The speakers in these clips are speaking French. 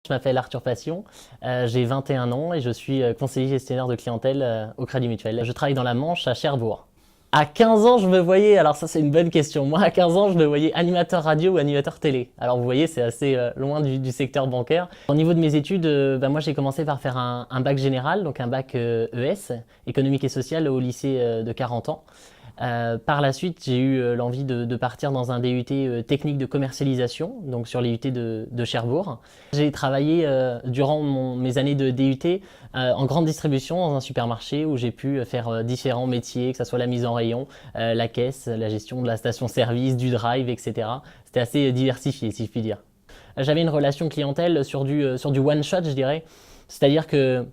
Je m'appelle Arthur Passion, j'ai 21 ans et je suis conseiller gestionnaire de clientèle au Crédit Mutuel. Je travaille dans la Manche à Cherbourg. À 15 ans, je me voyais, alors ça c'est une bonne question, moi à 15 ans, je me voyais animateur radio ou animateur télé. Alors vous voyez, c'est assez loin du secteur bancaire. Au niveau de mes études, moi j'ai commencé par faire un bac général, donc un bac ES, économique et social au lycée de 40 ans. Par la suite, j'ai eu l'envie de partir dans un DUT technique de commercialisation, donc sur les UT de Cherbourg. J'ai travaillé durant mes années de DUT en grande distribution dans un supermarché où j'ai pu faire différents métiers, que ce soit la mise en rayon, la caisse, la gestion de la station-service, du drive, etc. C'était assez diversifié, si je puis dire. J'avais une relation clientèle sur du one-shot, je dirais. C'est-à-dire que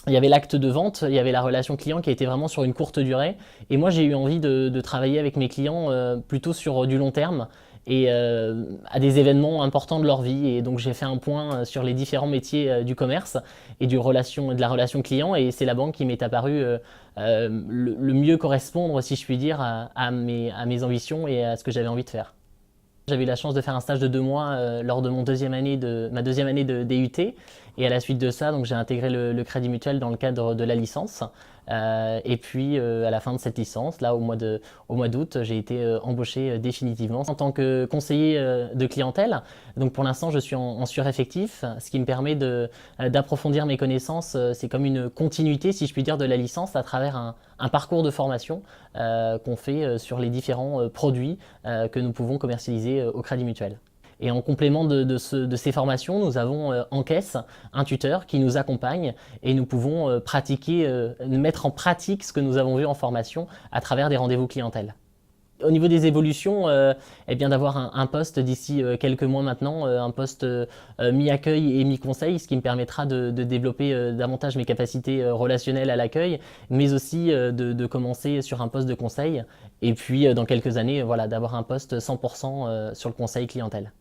il y avait l'acte de vente, il y avait la relation client qui était vraiment sur une courte durée. Et moi, j'ai eu envie de travailler avec mes clients plutôt sur du long terme et à des événements importants de leur vie. Et donc, j'ai fait un point sur les différents métiers du commerce et de la relation client. Et c'est la banque qui m'est apparue le mieux correspondre, si je puis dire, à mes ambitions et à ce que j'avais envie de faire. J'avais eu la chance de faire un stage de 2 mois lors de ma deuxième année de DUT. Et à la suite de ça, donc j'ai intégré le Crédit Mutuel dans le cadre de la licence. Et puis à la fin de cette licence, là au mois d'août, j'ai été embauché définitivement en tant que conseiller de clientèle. Donc pour l'instant, je suis en sureffectif, ce qui me permet d'approfondir mes connaissances. C'est comme une continuité, si je puis dire, de la licence à travers un parcours de formation qu'on fait sur les différents produits que nous pouvons commercialiser au Crédit Mutuel. Et en complément de ces formations, nous avons en caisse un tuteur qui nous accompagne et nous pouvons mettre en pratique ce que nous avons vu en formation à travers des rendez-vous clientèle. Au niveau des évolutions, eh bien d'avoir un poste d'ici quelques mois maintenant, un poste mi-accueil et mi-conseil, ce qui me permettra de développer davantage mes capacités relationnelles à l'accueil, mais aussi de commencer sur un poste de conseil, et puis dans quelques années, voilà, d'avoir un poste 100% sur le conseil clientèle.